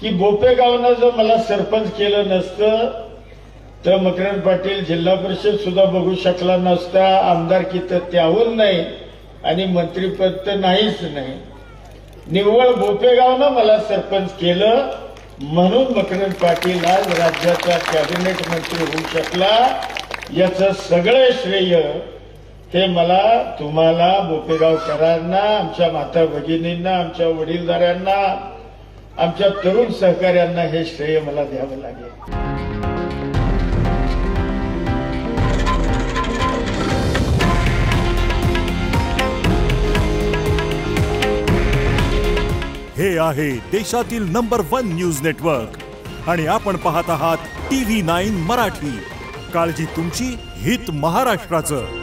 की बोपेगावनं जर मला सरपंच केलं नसतं तर मकरंद पाटील जिल्हा परिषद सुद्धा बघू शकला नसता, आमदारकी तर त्याहून नाही आणि मंत्रीपद तर नाहीच नाही. निव्वळ बोपेगावनं मला सरपंच केलं म्हणून मकरंद पाटील आज राज्याचा कॅबिनेट मंत्री होऊ शकला. याचं सगळं श्रेय हे मला, तुम्हाला, बोपेगावकरांना, आमच्या माता भगिनींना, आमच्या वडीलधाऱ्यांना, आमच्या तरुण सहकाऱ्यांना हे श्रेय मला द्यावं लागेल. हे आहे देशातील नंबर 1 न्यूज नेटवर्क आणि आपण पाहत आहात TV9 मराठी. काळजी तुमची, हित महाराष्ट्राचं.